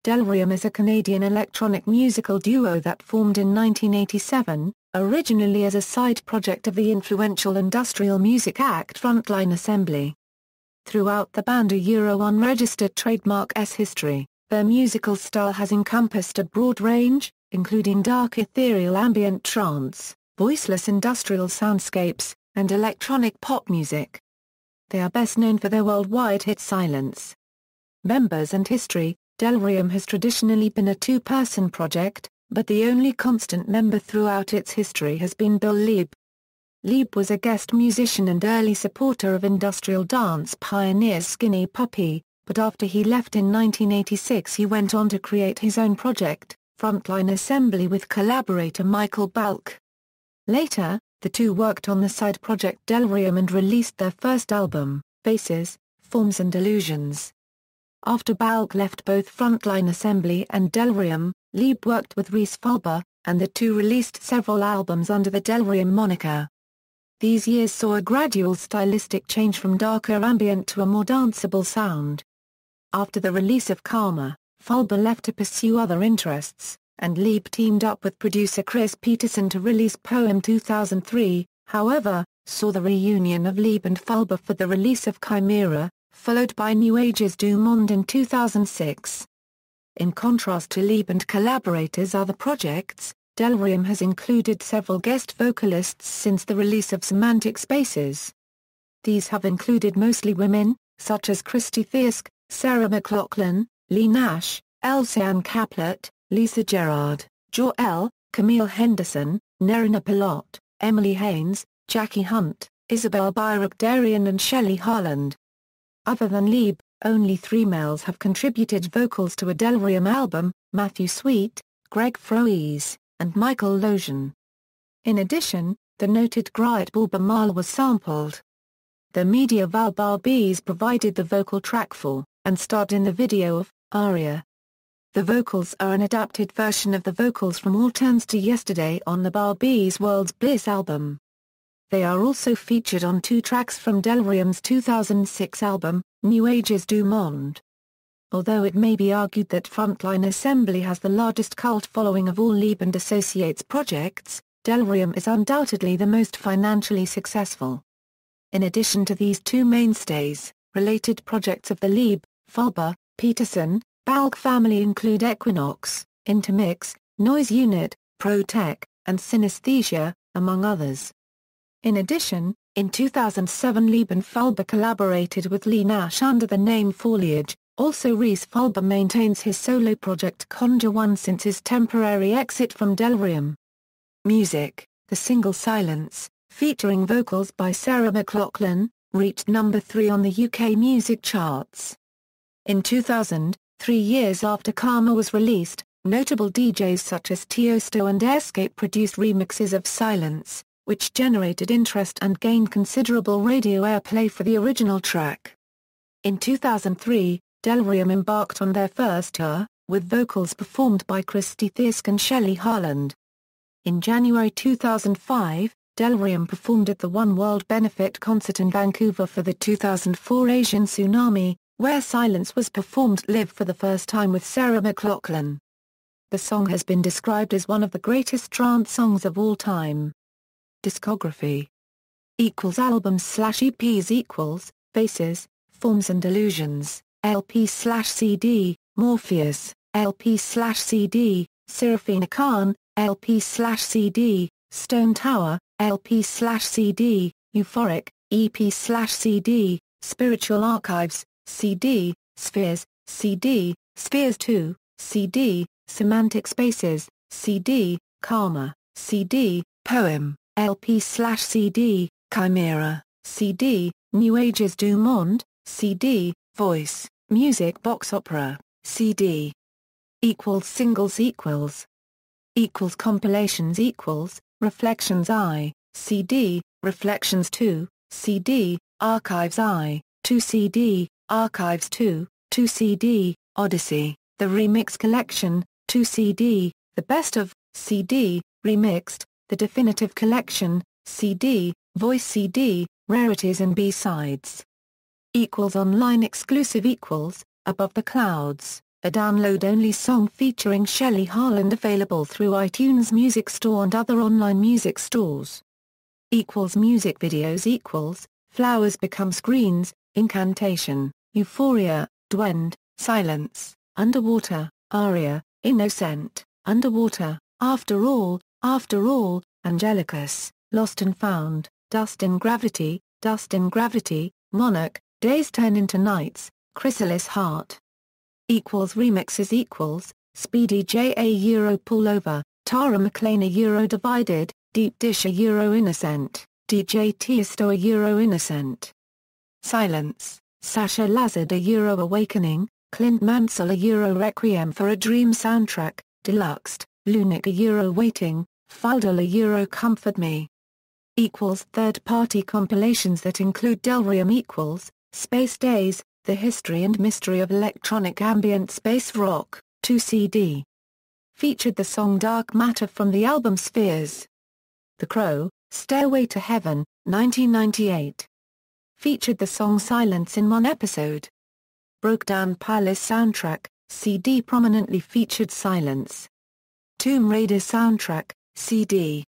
Delerium is a Canadian electronic musical duo that formed in 1987, originally as a side project of the influential industrial music act Frontline Assembly. Throughout the band unregistered trademark's history, their musical style has encompassed a broad range, including dark ethereal ambient trance, voiceless industrial soundscapes, and electronic pop music. They are best known for their worldwide hit Silence. Members and history. Delerium has traditionally been a two-person project, but the only constant member throughout its history has been Bill Leeb. Leeb was a guest musician and early supporter of industrial dance pioneers Skinny Puppy, but after he left in 1986 he went on to create his own project, Frontline Assembly, with collaborator Michael Balk. Later, the two worked on the side project Delerium and released their first album, Faces, Forms and Illusions. After Balk left both Frontline Assembly and Delerium, Leeb worked with Rhys Fulber, and the two released several albums under the Delerium moniker. These years saw a gradual stylistic change from darker ambient to a more danceable sound. After the release of Karma, Fulber left to pursue other interests, and Leeb teamed up with producer Chris Peterson to release Poem 2003, however, saw the reunion of Leeb and Fulber for the release of Chimera, followed by New Age's Du Monde in 2006. In contrast to Leeb and collaborators' other projects, Delerium has included several guest vocalists since the release of Semantic Spaces. These have included mostly women, such as Christy Thiersk, Sarah McLachlan, Lee Nash, Elsie-Ann Caplet, Lisa Gerard, Joelle, Camille Henderson, Nerina Pilote, Emily Haynes, Jackie Hunt, Isabel Bayrak-Darian and Shelley Harland. Other than Leeb, only 3 males have contributed vocals to a Delerium album, Matthew Sweet, Greg Froese, and Michael Lojan. In addition, the noted Griot Borba Mal was sampled. The media Val Barbies provided the vocal track for, and starred in the video of, Aria. The vocals are an adapted version of the vocals from All Turns to Yesterday on the Barbies' World's Bliss album. They are also featured on 2 tracks from Delerium's 2006 album, New Age's Du Monde. Although it may be argued that Frontline Assembly has the largest cult following of all Leeb and Associates projects, Delerium is undoubtedly the most financially successful. In addition to these 2 mainstays, related projects of the Leeb, Fulber, Peterson, Balk family include Equinox, Intermix, Noise Unit, Protech, and Synesthesia, among others. In addition, in 2007 Leeb and Fulber collaborated with Lee Nash under the name Foliage. Also Rhys Fulber maintains his solo project Conjure One since his temporary exit from Delerium. Music: the single Silence, featuring vocals by Sarah McLachlan, reached number 3 on the UK music charts. In 2000, 3 years after Karma was released, notable DJs such as Tiesto and Escape produced remixes of Silence, which generated interest and gained considerable radio airplay for the original track. In 2003, Delerium embarked on their first tour, with vocals performed by Christy Thiersk and Shelley Harland. In January 2005, Delerium performed at the One World Benefit concert in Vancouver for the 2004 Asian tsunami, where Silence was performed live for the first time with Sarah McLachlan. The song has been described as one of the greatest trance songs of all time. Discography =albums/EPs Faces, Forms and Illusions, LP/CD, Morpheus, LP/CD, Seraphina Khan, LP/CD, Stone Tower, LP/CD, Euphoric, EP/CD, Spiritual Archives, CD, Spheres, CD, Spheres 2, CD, Semantic Spaces, CD, Karma, CD, Poem, LP/CD, Chimera, CD, New Age's Du Monde, CD, Voice, Music Box Opera, CD. Singles compilations Reflections I, CD, Reflections 2, CD, Archives I, 2 CD, Archives 2, 2 CD, Odyssey, The Remix Collection, 2 CD, The Best of, CD, Remixed, The Definitive Collection, CD, Voice CD, Rarities and B-Sides. Online exclusive Above the Clouds. a download-only song featuring Shelley Harland available through iTunes Music Store and other online music stores. Music videos Flowers Become Screens, Incantation, Euphoria, Dwend, Silence, Underwater, Aria, Innocent, Underwater, After All, Angelicus, Lost and Found, Dust in Gravity, Monarch, Days Turn into Nights, Chrysalis Heart. Remixes Speedy J.A. Pullover, Tara McLean Divided, Deep Dish Innocent, DJ Tiesto Innocent. Silence, Sasha Lazard Awakening, Clint Mansell Requiem for a Dream Soundtrack, Deluxed, Lunac Waiting, Faldol Comfort Me. Third-party compilations that include Delerium Space Days, The History and Mystery of Electronic Ambient Space Rock, 2 CD. Featured the song Dark Matter from the album Spheres. The Crow, Stairway to Heaven, 1998. Featured the song Silence in one episode. Broke Down Palace Soundtrack, CD prominently featured Silence. Tomb Raider Soundtrack, CD.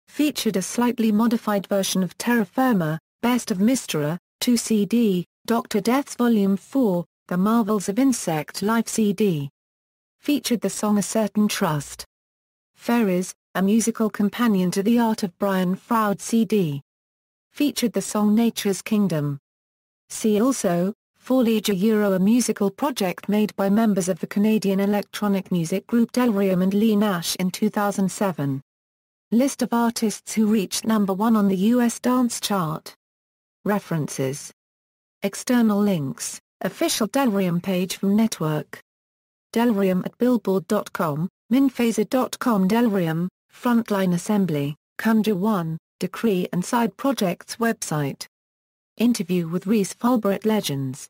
Featured a slightly modified version of Terra Firma, Best of Mystra, 2 CD, Dr. Death's Volume 4, The Marvels of Insect Life CD. Featured the song A Certain Trust. Fairies, a musical companion to the Art of Brian Froud CD. Featured the song Nature's Kingdom. See also, Foliage a musical project made by members of the Canadian electronic music group Delerium and Lee Nash in 2007. List of artists who reached number 1 on the US dance chart. References. External links, official Delerium page from Network. Delerium at Billboard.com, Minphaser.com. Delerium, Frontline Assembly, Conjure 1, Decree and Side Projects website. Interview with Reese Fulber at Legends.